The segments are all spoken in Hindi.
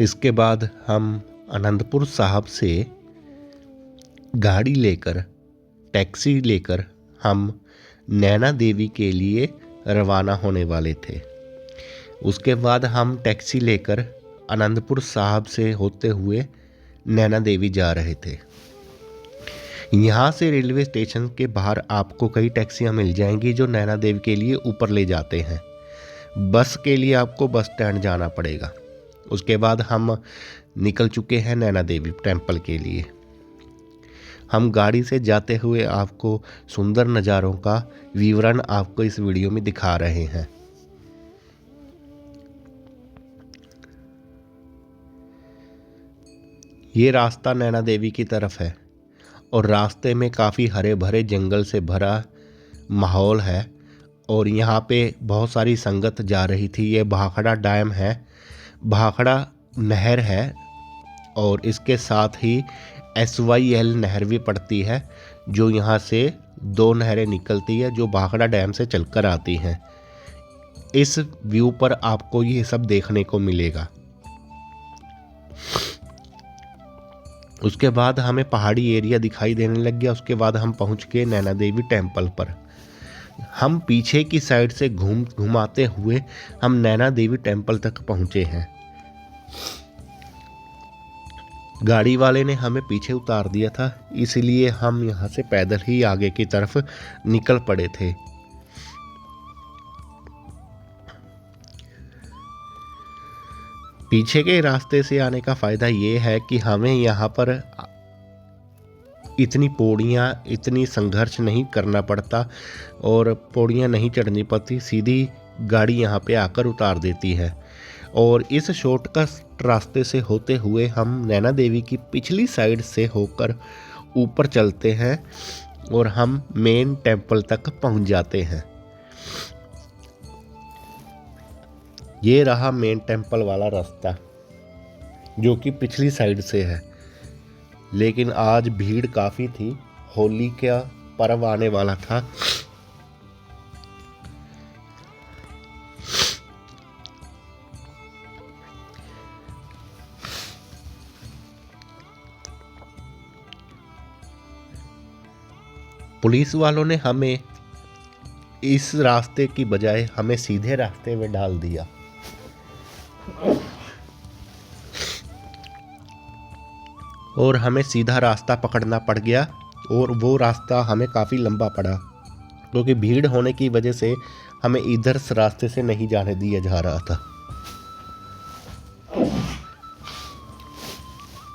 इसके बाद हम आनंदपुर साहब से गाड़ी लेकर, टैक्सी लेकर हम नैना देवी के लिए रवाना होने वाले थे। उसके बाद हम टैक्सी लेकर आनंदपुर साहब से होते हुए नैना देवी जा रहे थे। यहाँ से रेलवे स्टेशन के बाहर आपको कई टैक्सियाँ मिल जाएंगी जो नैना देवी के लिए ऊपर ले जाते हैं। बस के लिए आपको बस स्टैंड जाना पड़ेगा। उसके बाद हम निकल चुके हैं नैना देवी टेम्पल के लिए। हम गाड़ी से जाते हुए आपको सुंदर नज़ारों का विवरण आपको इस वीडियो में दिखा रहे हैं। ये रास्ता नैना देवी की तरफ है और रास्ते में काफ़ी हरे भरे जंगल से भरा माहौल है और यहाँ पे बहुत सारी संगत जा रही थी। ये भाखड़ा डैम है, भाखड़ा नहर है और इसके साथ ही SYL नहर भी पड़ती है जो यहाँ से 2 नहरें निकलती है जो भाखड़ा डैम से चलकर आती हैं। इस व्यू पर आपको ये सब देखने को मिलेगा। उसके बाद हमें पहाड़ी एरिया दिखाई देने लग गया। उसके बाद हम पहुँच गए नैना देवी टेम्पल पर। हम पीछे की साइड से घुमाते हुए हम नैना देवी टेम्पल तक पहुँचे हैं। गाड़ी वाले ने हमें पीछे उतार दिया था, इसलिए हम यहाँ से पैदल ही आगे की तरफ निकल पड़े थे। पीछे के रास्ते से आने का फ़ायदा ये है कि हमें यहाँ पर इतनी पौड़ियाँ, इतनी संघर्ष नहीं करना पड़ता और पौड़ियाँ नहीं चढ़नी पड़ती, सीधी गाड़ी यहाँ पे आकर उतार देती है। और इस शॉर्टकट रास्ते से होते हुए हम नैना देवी की पिछली साइड से होकर ऊपर चलते हैं और हम मेन टेम्पल तक पहुंच जाते हैं। ये रहा मेन टेम्पल वाला रास्ता जो कि पिछली साइड से है, लेकिन आज भीड़ काफ़ी थी। होली का पर्व आने वाला था। पुलिस वालों ने हमें इस रास्ते की बजाय हमें सीधे रास्ते में डाल दिया। और हमें सीधा रास्ता पकड़ना पड़ गया और वो रास्ता हमें काफ़ी लंबा पड़ा क्योंकि भीड़ होने की वजह से हमें इधर से रास्ते से नहीं जाने दिया जा रहा था।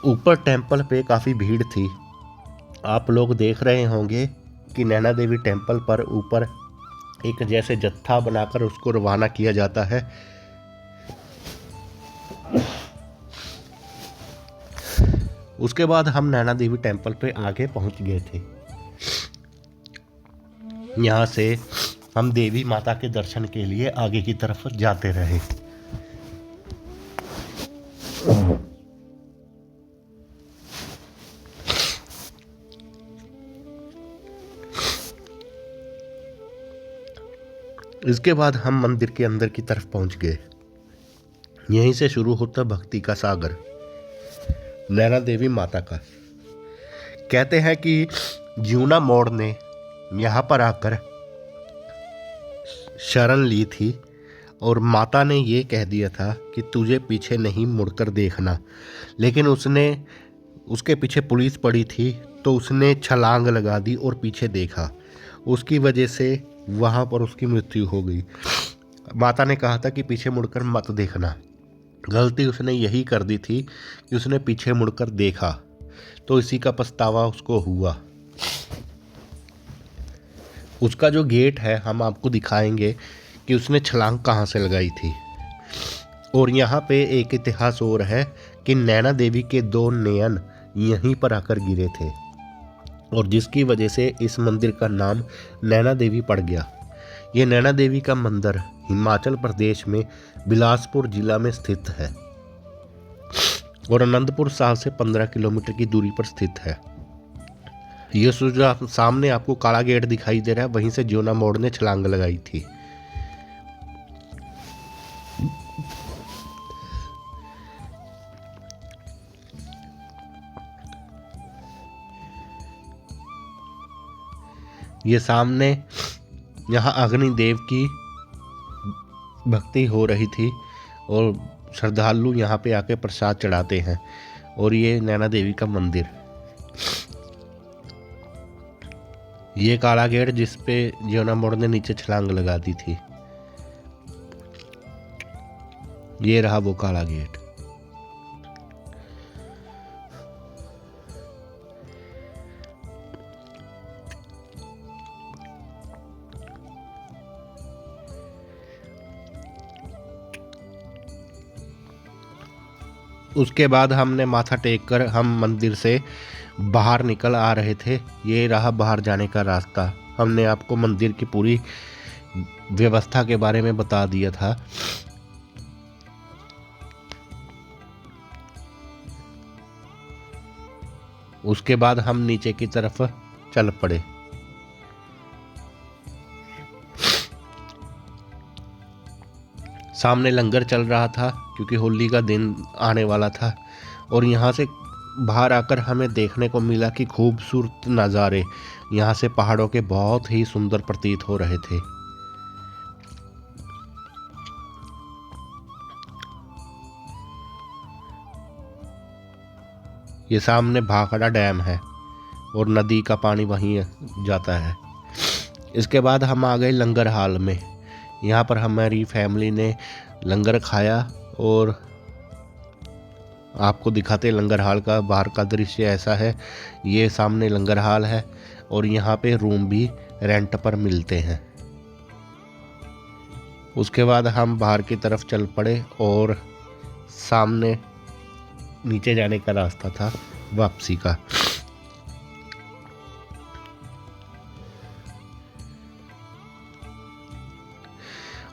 ऊपर टेम्पल पे काफ़ी भीड़ थी। आप लोग देख रहे होंगे कि नैना देवी टेम्पल पर ऊपर एक जैसे जत्था बनाकर उसको रवाना किया जाता है। उसके बाद हम नैना देवी टेम्पल पे आगे पहुंच गए थे। यहाँ से हम देवी माता के दर्शन के लिए आगे की तरफ जाते रहे। इसके बाद हम मंदिर के अंदर की तरफ पहुंच गए। यहीं से शुरू होता भक्ति का सागर नैना देवी माता का। कहते हैं कि ज्यूना मोड़ ने यहाँ पर आकर शरण ली थी और माता ने ये कह दिया था कि तुझे पीछे नहीं मुड़कर देखना, लेकिन उसके पीछे पुलिस पड़ी थी तो उसने छलांग लगा दी और पीछे देखा। उसकी वजह से वहाँ पर उसकी मृत्यु हो गई। माता ने कहा था कि पीछे मुड़कर मत देखना। गलती उसने यही कर दी थी कि उसने पीछे मुड़कर देखा, तो इसी का पछतावा उसको हुआ। उसका जो गेट है हम आपको दिखाएंगे कि उसने छलांग कहाँ से लगाई थी। और यहाँ पे एक इतिहास और है कि नैना देवी के 2 नयन यहीं पर आकर गिरे थे और जिसकी वजह से इस मंदिर का नाम नैना देवी पड़ गया। ये नैना देवी का मंदिर हिमाचल प्रदेश में बिलासपुर जिला में स्थित है और आनंदपुर साहब से 15 किलोमीटर की दूरी पर स्थित है। ये जो सामने आपको काला गेट दिखाई दे रहा है, वहीं से ज्यूना मोड़ ने छलांग लगाई थी। ये सामने यहाँ अग्निदेव की भक्ति हो रही थी और श्रद्धालु यहाँ पे आके प्रसाद चढ़ाते हैं। और ये नैना देवी का मंदिर, ये काला गेट जिस पे जियोना मोड़ ने नीचे छलांग लगा दी थी, ये रहा वो काला गेट। उसके बाद हमने माथा टेक कर हम मंदिर से बाहर निकल आ रहे थे। ये रहा बाहर जाने का रास्ता। हमने आपको मंदिर की पूरी व्यवस्था के बारे में बता दिया था। उसके बाद हम नीचे की तरफ चल पड़े। सामने लंगर चल रहा था क्योंकि होली का दिन आने वाला था। और यहाँ से बाहर आकर हमें देखने को मिला कि खूबसूरत नज़ारे यहाँ से पहाड़ों के बहुत ही सुंदर प्रतीत हो रहे थे। ये सामने भाखड़ा डैम है और नदी का पानी वहीं जाता है। इसके बाद हम आ गए लंगर हाल में। यहाँ पर हमारी फैमिली ने लंगर खाया और आपको दिखाते लंगर हाल का बाहर का दृश्य ऐसा है। ये सामने लंगर हाल है और यहाँ पे रूम भी रेंट पर मिलते हैं। उसके बाद हम बाहर की तरफ चल पड़े और सामने नीचे जाने का रास्ता था वापसी का।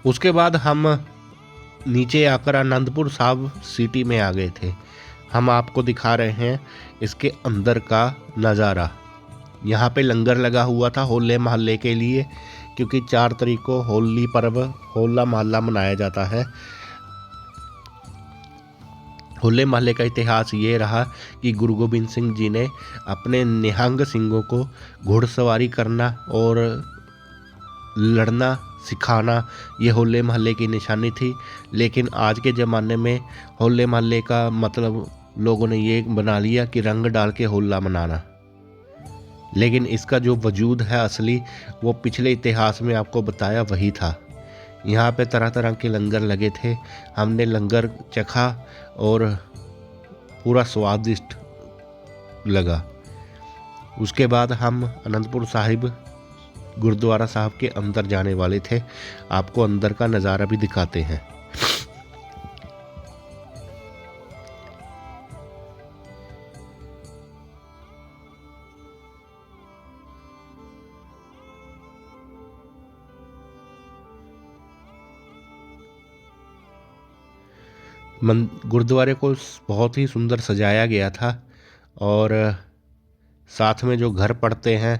उसके बाद हम नीचे आकर आनंदपुर साहिब सिटी में आ गए थे। हम आपको दिखा रहे हैं इसके अंदर का नज़ारा। यहाँ पे लंगर लगा हुआ था होले महल्ले के लिए, क्योंकि 4 तारीख को होली पर्व होला महल्ला मनाया जाता है। होले महल्ले का इतिहास ये रहा कि गुरु गोबिंद सिंह जी ने अपने निहंग सिंहों को घुड़सवारी करना और लड़ना सिखाना, ये होले महल्ले की निशानी थी। लेकिन आज के ज़माने में होले महल्ले का मतलब लोगों ने ये बना लिया कि रंग डाल के होला मनाना। लेकिन इसका जो वजूद है असली, वो पिछले इतिहास में आपको बताया वही था। यहाँ पे तरह तरह के लंगर लगे थे। हमने लंगर चखा और पूरा स्वादिष्ट लगा। उसके बाद हम आनंदपुर साहिब गुरुद्वारा साहब के अंदर जाने वाले थे। आपको अंदर का नज़ारा भी दिखाते हैं। गुरुद्वारे को बहुत ही सुंदर सजाया गया था और साथ में जो घर पड़ते हैं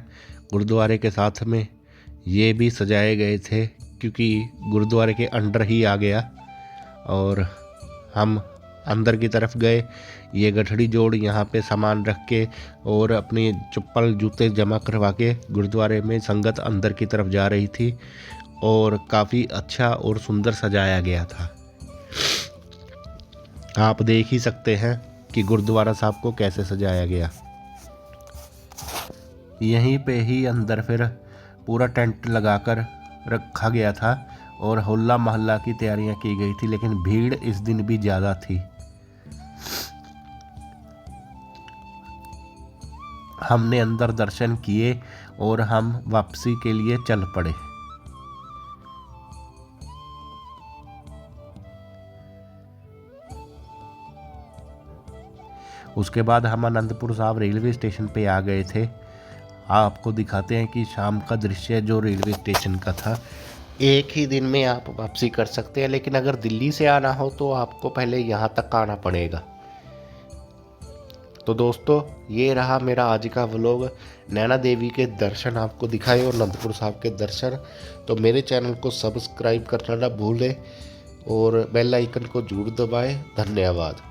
गुरुद्वारे के साथ में, ये भी सजाए गए थे, क्योंकि गुरुद्वारे के अंडर ही आ गया। और हम अंदर की तरफ गए। ये गठड़ी जोड़ यहाँ पे सामान रख के और अपने चप्पल जूते जमा करवा के गुरुद्वारे में संगत अंदर की तरफ जा रही थी और काफ़ी अच्छा और सुंदर सजाया गया था। आप देख ही सकते हैं कि गुरुद्वारा साहब को कैसे सजाया गया। यहीं पे ही अंदर फिर पूरा टेंट लगाकर रखा गया था और होला महल्ला की तैयारियां की गई थी। लेकिन भीड़ इस दिन भी ज़्यादा थी। हमने अंदर दर्शन किए और हम वापसी के लिए चल पड़े। उसके बाद हम आनंदपुर साहिब रेलवे स्टेशन पे आ गए थे। आपको दिखाते हैं कि शाम का दृश्य जो रेलवे स्टेशन का था। एक ही दिन में आप वापसी कर सकते हैं, लेकिन अगर दिल्ली से आना हो तो आपको पहले यहाँ तक आना पड़ेगा। तो दोस्तों, ये रहा मेरा आज का व्लॉग। नैना देवी के दर्शन आपको दिखाए और आनंदपुर साहिब के दर्शन। तो मेरे चैनल को सब्सक्राइब करना ना भूलें और बेल आइकन को जरूर दबाएं। धन्यवाद।